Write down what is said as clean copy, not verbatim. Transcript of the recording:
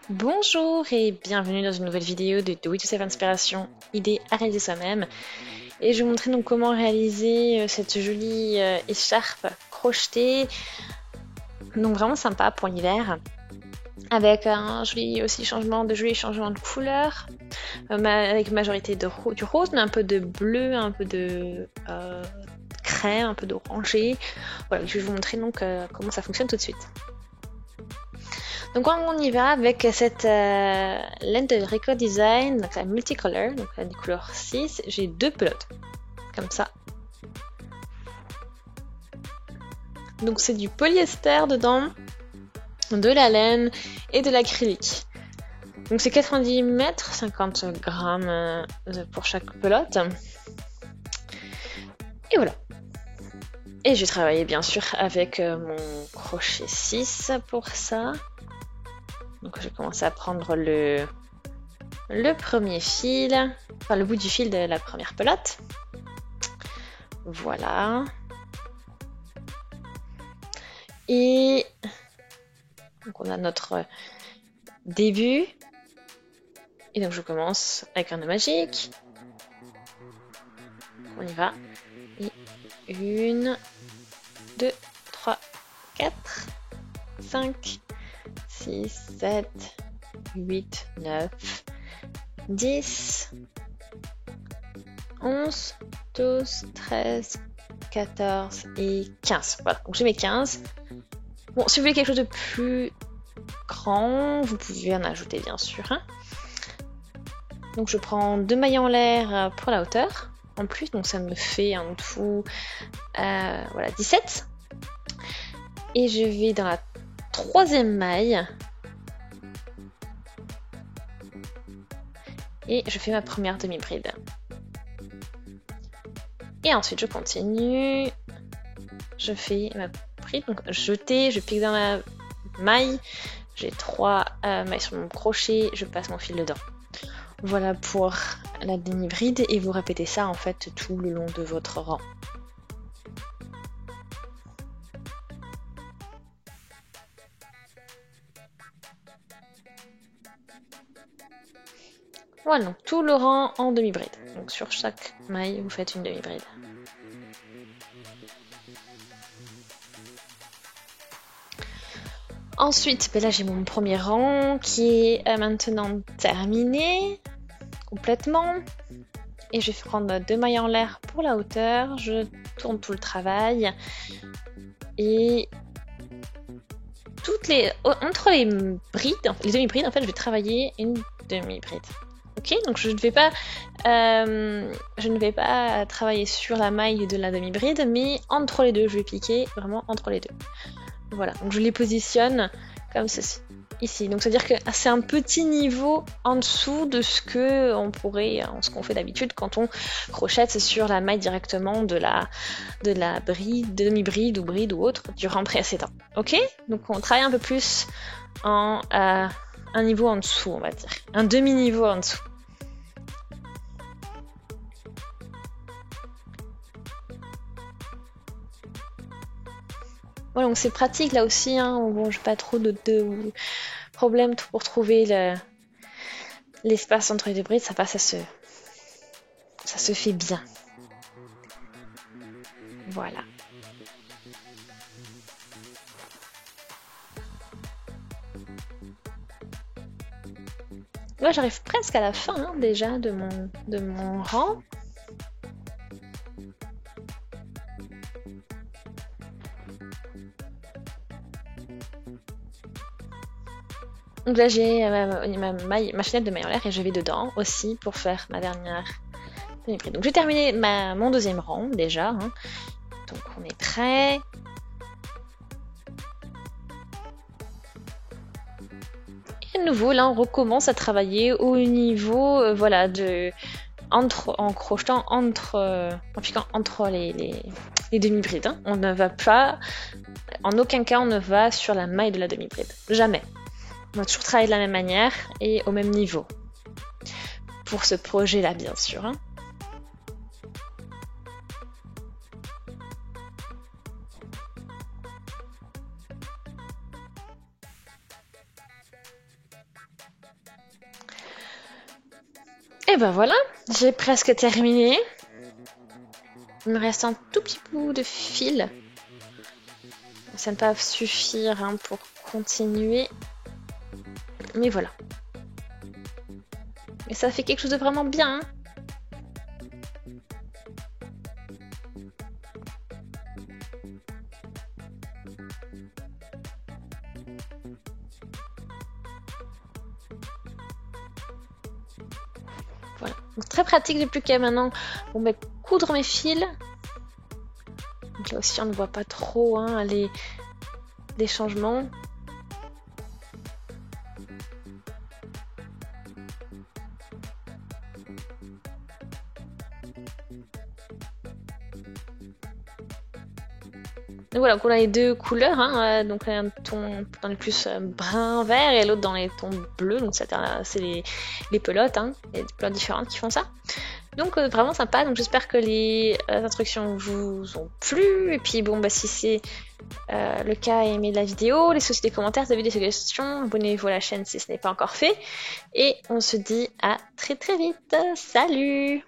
Bonjour et bienvenue dans une nouvelle vidéo de Do It Yourself Inspiration, idée à réaliser soi-même. Et je vais vous montrer donc comment réaliser cette jolie écharpe crochetée, donc vraiment sympa pour l'hiver, avec un joli aussi changement de couleur, avec majorité du rose, mais un peu de bleu, un peu de crème, un peu d'orangé. Voilà, je vais vous montrer donc comment ça fonctionne tout de suite. Donc on y va avec cette laine de Record Design, donc la multicolor, donc la couleur 6, j'ai deux pelotes, comme ça. Donc c'est du polyester dedans, de la laine et de l'acrylique. Donc c'est 90 mètres, 50 grammes pour chaque pelote. Et voilà. Et j'ai travaillé bien sûr avec mon crochet 6 pour ça. Donc j'ai commencé à prendre le premier fil, enfin le bout du fil de la première pelote. Voilà. Et donc on a notre début. Et donc je commence avec un nœud magique. On y va. Et 1, 2, 3, 4, 5, 6, 7, 8, 9, 10, 11, 12, 13, 14 et 15. Voilà, donc j'ai mes 15. Bon, si vous voulez quelque chose de plus grand, vous pouvez en ajouter bien sûr. Hein. Donc je prends 2 mailles en l'air pour la hauteur. En plus, donc ça me fait en tout voilà, 17. Et je vais dans la troisième maille. Et je fais ma première demi-bride. Et ensuite je continue. Je fais ma bride, donc jeter, je pique dans ma maille. J'ai 3 mailles sur mon crochet, je passe mon fil dedans. Voilà pour la demi-bride et vous répétez ça en fait tout le long de votre rang. Voilà, donc tout le rang en demi-bride. Donc sur chaque maille, vous faites une demi-bride. Ensuite, ben là j'ai mon premier rang qui est maintenant terminé complètement. Et je vais prendre 2 mailles en l'air pour la hauteur. Je tourne tout le travail. Et entre les brides, les demi-brides, en fait, je vais travailler une demi-bride. Ok, donc je ne vais pas travailler sur la maille de la demi-bride, mais entre les deux, je vais piquer vraiment entre les deux. Voilà, donc je les positionne comme ceci, ici. Donc c'est-à-dire que c'est un petit niveau en dessous de ce qu'on fait d'habitude quand on crochette sur la maille directement de la bride, demi-bride ou bride ou autre du rang précédent. Ok, donc on travaille un peu plus en un niveau en dessous, on va dire, un demi-niveau en dessous. Voilà, donc c'est pratique là aussi, hein, bon, j'ai pas trop de problèmes pour trouver l'espace entre les deux brides, ça se fait bien. Voilà. Là j'arrive presque à la fin hein, déjà de mon rang. Donc là j'ai ma chaînette de maille en l'air et je vais dedans aussi pour faire ma dernière demi-bride. Donc j'ai terminé mon deuxième rang déjà. Hein. Donc on est prêt. Et à nouveau là on recommence à travailler au niveau voilà en crochetant en piquant entre les demi-brides. Hein. On ne va pas, en aucun cas on ne va sur la maille de la demi-bride. Jamais. On va toujours travailler de la même manière et au même niveau. Pour ce projet-là, bien sûr. Hein. Et ben voilà, j'ai presque terminé. Il me reste un tout petit bout de fil. Ça ne va pas suffire hein, pour continuer. Mais voilà. Mais ça fait quelque chose de vraiment bien. Hein. Voilà. Donc, très pratique, j'ai plus qu'à maintenant coudre mes fils. Donc là aussi on ne voit pas trop hein, les changements. Donc voilà, on a les deux couleurs, hein, donc un ton dans les plus brun-vert et l'autre dans les tons bleus, donc c'est les pelotes, hein, il y a des pelotes différentes qui font ça. Donc vraiment sympa, donc j'espère que les instructions vous ont plu, et puis bon bah si c'est le cas, aimez la vidéo, laissez aussi des commentaires, si vous avez des suggestions, abonnez-vous à la chaîne si ce n'est pas encore fait, et on se dit à très très vite, salut!